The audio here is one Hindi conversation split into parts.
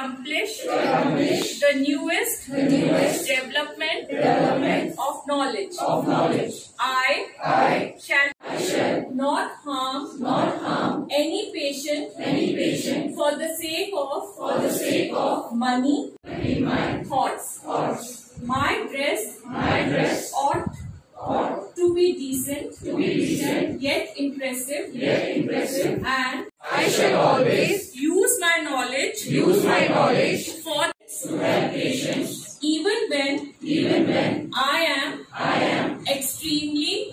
accomplish the newest development of knowledge. I shall not harm any patient for the sake of money, thoughts. My dress ought to be decent, yet impressive, and I shall always use my knowledge for patients, even when I am extremely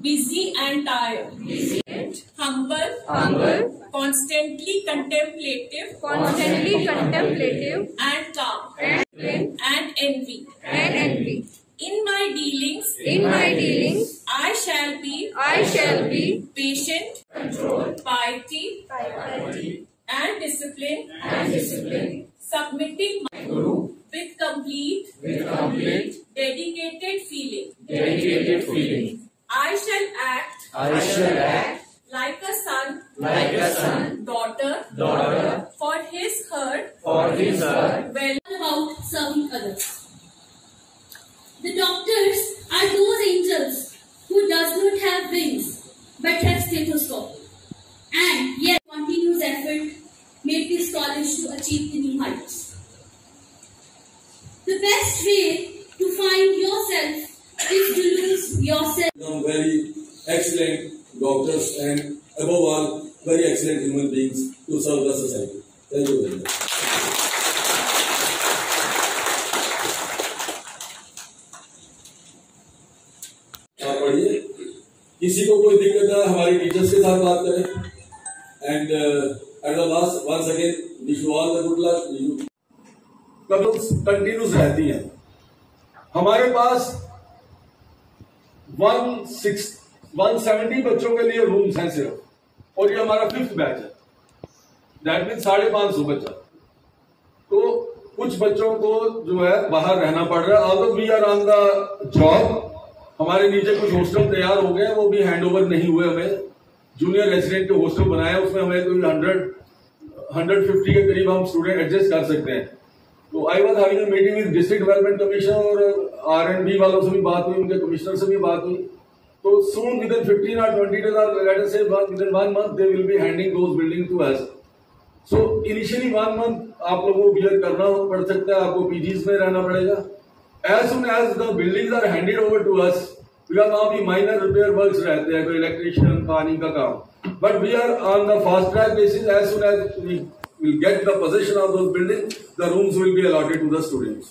busy and tired, humble, constantly contemplative, and calm, and envy. In my dealings, I shall be patient, piety, and discipline, submitting my with complete, dedicated feeling. I shall act like a son, daughter, for her, well about serving others. The doctors are those angels who does not have wings but have stethoscope, and yet continuous effort made this college to achieve the new heights. The best way to find yourself is to lose yourself. Very excellent doctors and above all very excellent human beings to serve the society. Thank you very much. किसी को कोई दिक्कत है हमारी टीचर्स के साथ बात करें and at the last ones again wish you all the good luck. Continuous रहती हैं। हमारे पास 170 बच्चों के लिए रूम्स हैं सिर्फ, और ये हमारा 5th बैच है। दैट मीन 550 बच्चा। तो कुछ बच्चों को जो है बाहर रहना पड़ रहा है। Although we are on the job, हमारे नीचे कुछ हॉस्टल तैयार हो गए, वो भी हैंडओवर नहीं हुए। हमें जूनियर रेजिडेंट के हॉस्टल बनाया, उसमें हमें कोई 150 के करीब हम स्टूडेंट एडजस्ट कर सकते हैं। तो I was having a meeting with district development commission और R&D वालों से भी बात हुई, उनके कमिश्नर से भी बात हुई। तो soon within 15 or 20 days, let us say within 1 month they will be handing those building to us. So initially 1 month आप लोगों को बियर करना पड़ सकता है, आपको पीजीज में रहना पड़ेगा। As soon as the buildings are handed over to us, because now भी minor repair works रहते हैं, कोई electrician, पानी का काम, but we are on the fast track basis. As soon as we will get the possession of those buildings, the rooms will be allotted to the students.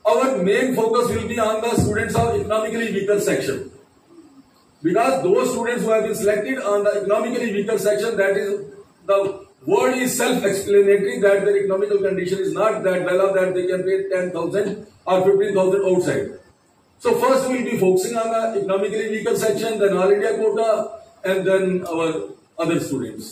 Our main focus will be on the students of economically weaker section, because those students who have been selected on the economically weaker section, that is the word is self-explanatory that their economical condition is not that well off that they can pay 10,000 or 15,000 outside. So first we will be focusing on the economically weaker section, then All India quota, and then our other students.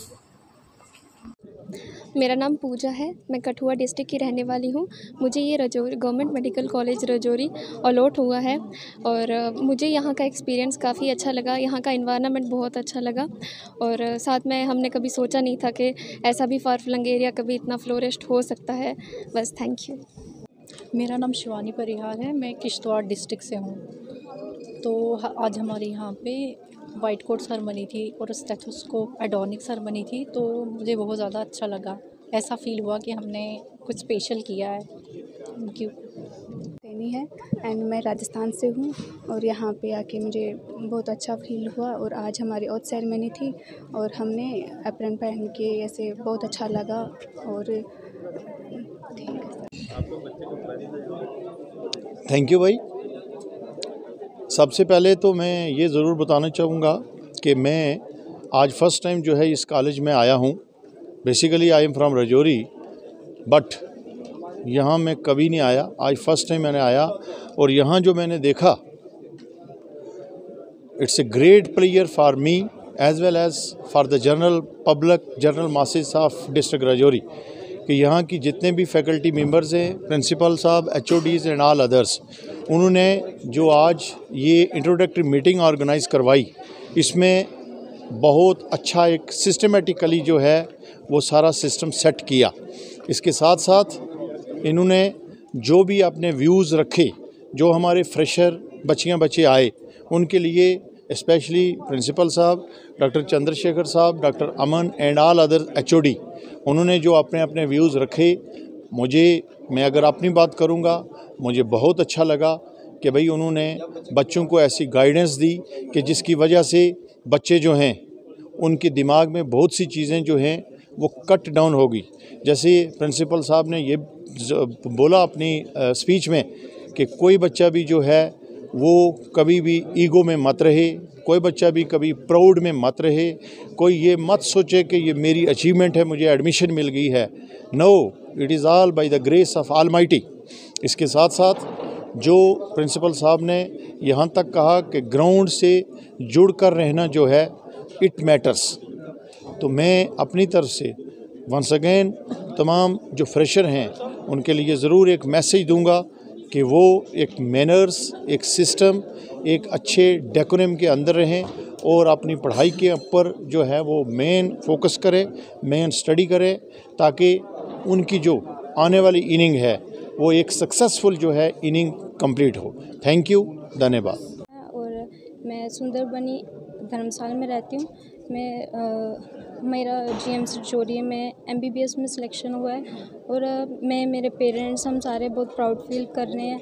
मेरा नाम पूजा है, मैं कठुआ डिस्ट्रिक्ट की रहने वाली हूँ। मुझे ये Rajouri government medical college Rajouri allot हुआ है और मुझे यहाँ का एक्सपीरियंस काफ़ी अच्छा लगा। यहाँ का एनवायरनमेंट बहुत अच्छा लगा और साथ में हमने कभी सोचा नहीं था कि ऐसा भी फार फ्लंग एरिया कभी इतना फ्लोरिस्ट हो सकता है। बस थैंक यू। मेरा नाम शिवानी परिहार है, मैं किश्तवाड़ डिस्ट्रिक्ट से हूँ। तो आज हमारे यहाँ पे वाइट कोट सेरेमनी थी और स्टेथोस्कोप एडोनिक सेरेमनी थी, तो मुझे बहुत ज़्यादा अच्छा लगा। ऐसा फील हुआ कि हमने कुछ स्पेशल किया है। Thank you. सैनी है एंड मैं राजस्थान से हूँ और यहाँ पे आके मुझे बहुत अच्छा फील हुआ। और आज हमारी ओथ सेरेमनी थी और हमने एप्रन पहन के ऐसे बहुत अच्छा लगा। और थैंक यू भाई। सबसे पहले तो मैं ये ज़रूर बताना चाहूँगा कि मैं आज फ़र्स्ट टाइम जो है इस कॉलेज में आया हूँ। Basically I am from Rajouri, but यहाँ मैं कभी नहीं आया, आज फर्स्ट टाइम मैंने आया। और यहाँ जो मैंने देखा, it's a great player for me as well as for the general public, general masses of district Rajouri, कि यहाँ की जितने भी फैकल्टी मेंबर्स हैं, प्रिंसिपल साहब, HODs एंड ऑल अदर्स, उन्होंने जो आज ये इंट्रोडक्टरी मीटिंग ऑर्गेनाइज़ करवाई, इसमें बहुत अच्छा एक सिस्टमेटिकली जो है वो सारा सिस्टम सेट किया। इसके साथ साथ इन्होंने जो भी अपने व्यूज़ रखे, जो हमारे फ्रेशर बच्चे आए उनके लिए स्पेशली प्रिंसिपल साहब डॉक्टर चंद्रशेखर साहब, doctor Aman and all other HOD, उन्होंने जो अपने अपने व्यूज़ रखे, मैं अगर अपनी बात करूँगा, मुझे बहुत अच्छा लगा कि भाई उन्होंने बच्चों को ऐसी गाइडेंस दी कि जिसकी वजह से बच्चे जो हैं उनके दिमाग में बहुत सी चीज़ें जो हैं वो कट डाउन होगी। जैसे प्रिंसिपल साहब ने ये बोला अपनी स्पीच में कि कोई बच्चा भी जो है वो कभी भी ईगो में मत रहे, कोई बच्चा भी कभी प्राउड में मत रहे, कोई ये मत सोचे कि ये मेरी अचीवमेंट है, मुझे एडमिशन मिल गई है। No, it is all by the grace of almighty. इसके साथ साथ जो प्रिंसिपल साहब ने यहाँ तक कहा कि ग्राउंड से जुड़कर रहना जो है इट मैटर्स, तो मैं अपनी तरफ से वंस अगेन तमाम जो फ्रेशर हैं उनके लिए ज़रूर एक मैसेज दूंगा कि वो एक मैनर्स, एक सिस्टम, एक अच्छे डेकोरम के अंदर रहें और अपनी पढ़ाई के ऊपर जो है वो मेन फोकस करें, मेन स्टडी करें, ताकि उनकी जो आने वाली इनिंग है वो एक सक्सेसफुल जो है इनिंग कंप्लीट हो। थैंक यू, धन्यवाद। और मैं सुंदरबनी धर्मशाला में रहती हूँ। मेरा GMC रजौरी में MBBS में सिलेक्शन हुआ है और मैं, मेरे पेरेंट्स, हम सारे बहुत प्राउड फील कर रहे हैं।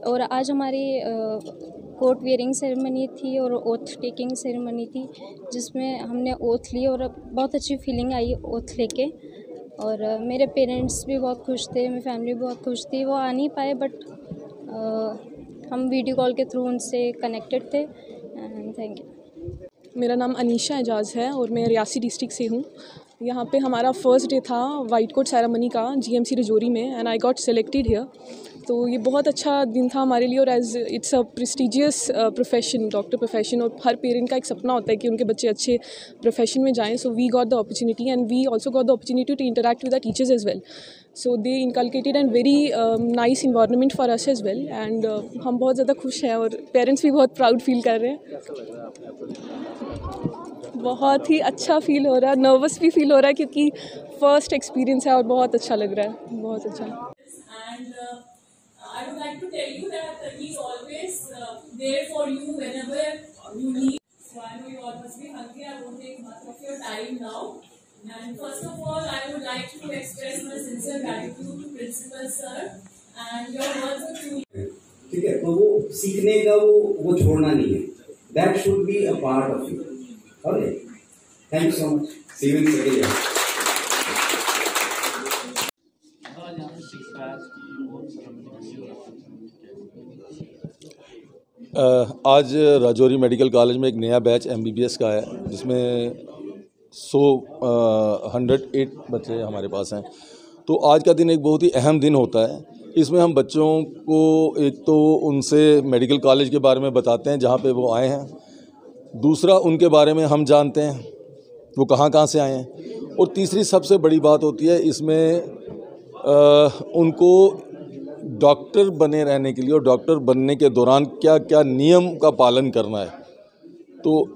और आज हमारी कोर्ट वेयरिंग सेरेमनी थी और ओथ टेकिंग सेरेमनी थी, जिसमें हमने ओथ ली और बहुत अच्छी फीलिंग आई ओथ लेके। और मेरे पेरेंट्स भी बहुत खुश थे, मेरी फैमिली भी बहुत खुश थी। वो आ नहीं पाए बट हम वीडियो कॉल के थ्रू उनसे कनेक्टेड थे। And thank you. मेरा नाम अनीशा एजाज़ है और मैं रियासी डिस्ट्रिक्ट से हूँ। यहाँ पे हमारा फर्स्ट डे था वाइट कोट सेरेमनी का GMC रजौरी में and I got selected here. तो ये बहुत अच्छा दिन था हमारे लिए और as it's a prestigious profession, doctor profession, और हर पेरेंट का एक सपना होता है कि उनके बच्चे अच्छे प्रोफेशन में जाएँ। So we got the opportunity and we also got the opportunity to interact with the teachers as well. So they inculcated and very nice environment for us as well and हम बहुत ज़्यादा खुश हैं और पेरेंट्स भी बहुत प्राउड फील कर रहे हैं। बहुत ही अच्छा फील हो रहा है, नर्वस भी फील हो रहा है क्योंकि फर्स्ट एक्सपीरियंस है और बहुत अच्छा लग रहा है, बहुत अच्छा। I would like to tell you that he's always there for you whenever you need. So I know you all must be hungry. I won't take much of your time now. And first of all, I would like to express my sincere gratitude to Principal Sir and your words of truly. ठीक है, तो वो सीखने का वो छोड़ना नहीं है. That should be a part of you. Okay. Thank you so much. See you in second year. आज राजौरी मेडिकल कॉलेज में एक नया बैच MBBS का है जिसमें 108 बच्चे हमारे पास हैं। तो आज का दिन एक बहुत ही अहम दिन होता है। इसमें हम बच्चों को एक तो उनसे मेडिकल कॉलेज के बारे में बताते हैं जहाँ पे वो आए हैं, दूसरा उनके बारे में हम जानते हैं वो कहाँ से आए हैं, और तीसरी सबसे बड़ी बात होती है इसमें उनको डॉक्टर बने रहने के लिए और डॉक्टर बनने के दौरान क्या क्या नियम का पालन करना है, तो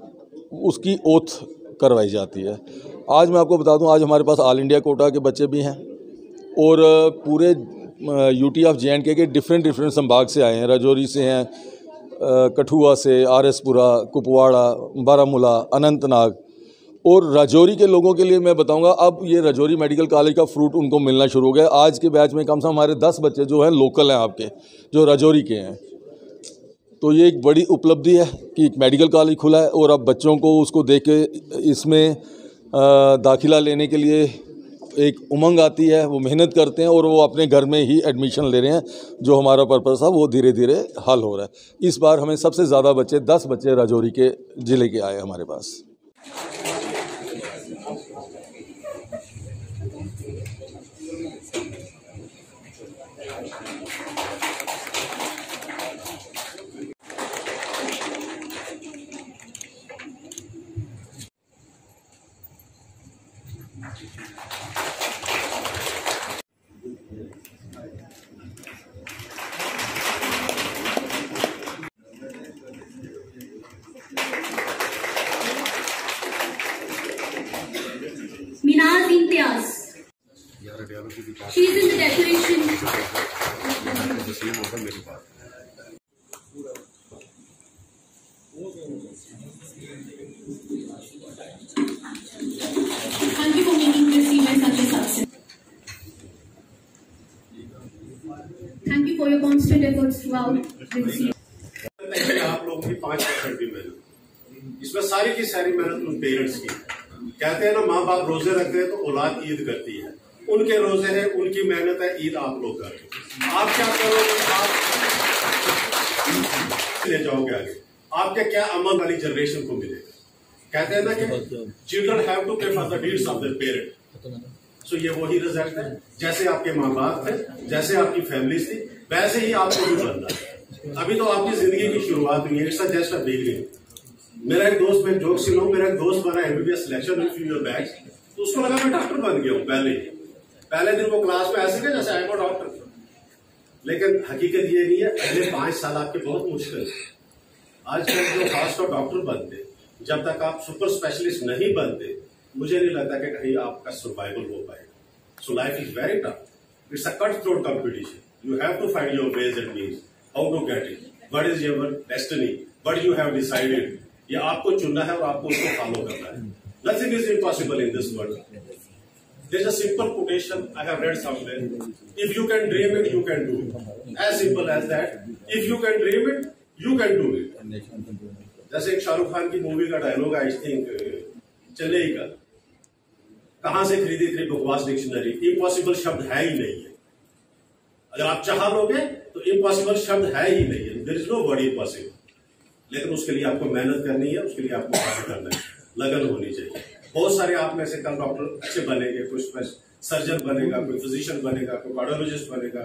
उसकी ओथ करवाई जाती है। आज मैं आपको बता दूं, आज हमारे पास ऑल इंडिया कोटा के बच्चे भी हैं और पूरे UT ऑफ J&K के डिफरेंट संभाग से आए हैं। राजौरी से हैं, कठुआ से, RS-पुरा, कुपवाड़ा, बारामूला, अनंतनाग। और राजौरी के लोगों के लिए मैं बताऊंगा, अब ये राजौरी मेडिकल कॉलेज का फ्रूट उनको मिलना शुरू हो गया। आज के बैच में कम से कम हमारे 10 बच्चे जो हैं लोकल हैं आपके, जो राजौरी के हैं। तो ये एक बड़ी उपलब्धि है कि एक मेडिकल कॉलेज खुला है और अब बच्चों को उसको देख के इसमें दाखिला लेने के लिए एक उमंग आती है, वो मेहनत करते हैं और वो अपने घर में ही एडमिशन ले रहे हैं। जो हमारा पर्पस था वो धीरे धीरे हल हो रहा है। इस बार हमें सबसे ज़्यादा बच्चे 10 बच्चे राजौरी के ज़िले के आए हमारे पास। She is in the decoration. Thank you for making this event such a success. Thank you for your constant efforts throughout this year. आप लोगों की 5% भी मेहनत, इसमें सारी की सारी मेहनत उन पेरेंट्स की। कहते हैं ना, माँ बाप रोजे रखते हैं तो औलाद ईद करती है। उनके रोजे हैं, उनकी मेहनत है, ईद आप लोग करते। आप क्या करोगे? आप ले जाओगे आगे, आपके क्या अमल वाली जनरेशन को मिलेगा। कहते हैं ना कि children have to pay for the deeds of their parent. So ये वही रिजल्ट है, जैसे आपके माँ बाप थे, जैसे आपकी फैमिली थी, वैसे ही आपको भी बनना है। अभी तो आपकी जिंदगी की शुरुआत हुई है, इट्स जस्ट अ बिगिनिंग। मेरा एक दोस्त, मैं जोक सुनाऊं, मेरा एक दोस्त बना एमबीबीएस सिलेक्शन में फ्यू ईयर बैक, तो उसको लगा मैं डॉक्टर बन गया हूं। पहले दिन वो क्लास में ऐसे थे जैसे आई एम डॉक्टर, लेकिन हकीकत ये नहीं है। पहले 5 साल आपके बहुत मुश्किल है। आजकल जो खासतौर डॉक्टर बनते, जब तक आप सुपर स्पेशलिस्ट नहीं बनते, मुझे नहीं लगता कि कहीं आपका सर्वाइवल हो पाएगा। So life is very tough, it's a cut throat competition. You have to find your ways and means how to get it, what is your destiny, what you have decided. ये आपको चुनना है और आपको उसको फॉलो करना है। Nothing is impossible in this world. There is a simple quotation I have read somewhere. If you can dream it, you can do it. As simple as that. If you can dream it, you can do it. जैसे एक शाहरुख खान की मूवी का डायलॉग, आई थिंक चेन्नई का, कहां से खरीदी इतनी बकवास डिक्शनरी, इम्पॉसिबल शब्द है ही नहीं है। अगर आप चाह लोगे तो इम्पॉसिबल शब्द है ही नहीं है। There is no word impossible. लेकिन उसके लिए आपको मेहनत करनी है, उसके लिए आपको काम करना है, लगन होनी चाहिए। बहुत सारे आप में से कल डॉक्टर अच्छे बनेंगे, कोई सर्जन बनेगा, कोई फिजिशियन बनेगा, कोई कार्डियोलॉजिस्ट बनेगा,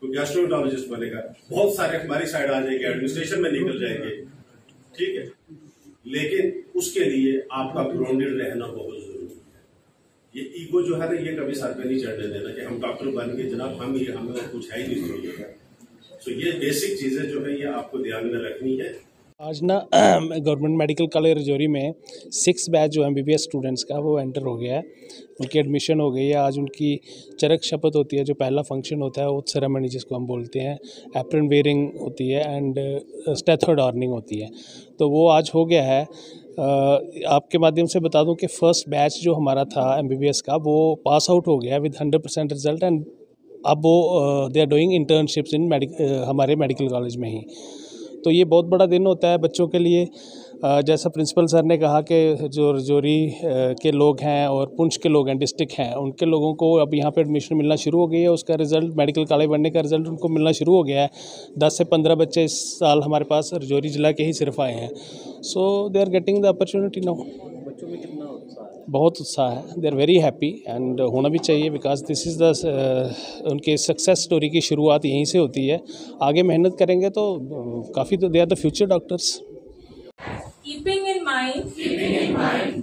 कोई गैस्ट्रोएंटरोलॉजिस्ट बनेगा। बहुत सारे हमारी साइड आ जाएंगे, एडमिनिस्ट्रेशन में निकल जाएंगे, ठीक है। लेकिन उसके लिए आपका ग्राउंडेड रहना बहुत जरूरी है। ये ईगो जो है ना, ये कभी सर पे नहीं चढ़ने देना कि हम डॉक्टर बन गए जनाब, हमें और कुछ है ही नहीं जरूरी। तो ये बेसिक चीजें जो है ये आपको ध्यान में रखनी है। आज ना गवर्नमेंट मेडिकल कॉलेज रजौरी में 6 बैच जो एमबीबीएस स्टूडेंट्स का वो एंटर हो गया है, उनकी एडमिशन हो गई है। आज उनकी चरक शपथ होती है, जो पहला फंक्शन होता है, ओथ सेरेमनी जिसको हम बोलते हैं, एप्रन वेयरिंग होती है एंड स्टेथर्ड ऑर्निंग होती है। तो वो आज हो गया है। आपके माध्यम से बता दूं कि फर्स्ट बैच जो हमारा था एमबीबीएस का, वो पास आउट हो गया विद 100% रिजल्ट एंड अब वो दे आर डूइंग इंटर्नशिप्स इन हमारे मेडिकल कॉलेज में ही। तो ये बहुत बड़ा दिन होता है बच्चों के लिए। जैसा प्रिंसिपल सर ने कहा कि जो रजौरी के लोग हैं और पुंछ के लोग हैं, डिस्ट्रिक्ट हैं, उनके लोगों को अब यहाँ पे एडमिशन मिलना शुरू हो गई है। उसका रिज़ल्ट, मेडिकल कॉलेज बनने का रिज़ल्ट उनको मिलना शुरू हो गया है। 10 से 15 बच्चे इस साल हमारे पास रजौरी ज़िला के ही सिर्फ आए हैं। So they are getting the opportunity now. बच्चों में कितना उत्साह है? बहुत उत्साह है। They are very happy and होना भी चाहिए, बिकॉज दिस इज़ द उनके सक्सेस स्टोरी की शुरुआत यहीं से होती है। आगे मेहनत करेंगे तो काफ़ी, तो they are the future doctors. Keeping in mind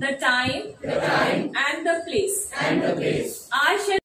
the time and the place, I shall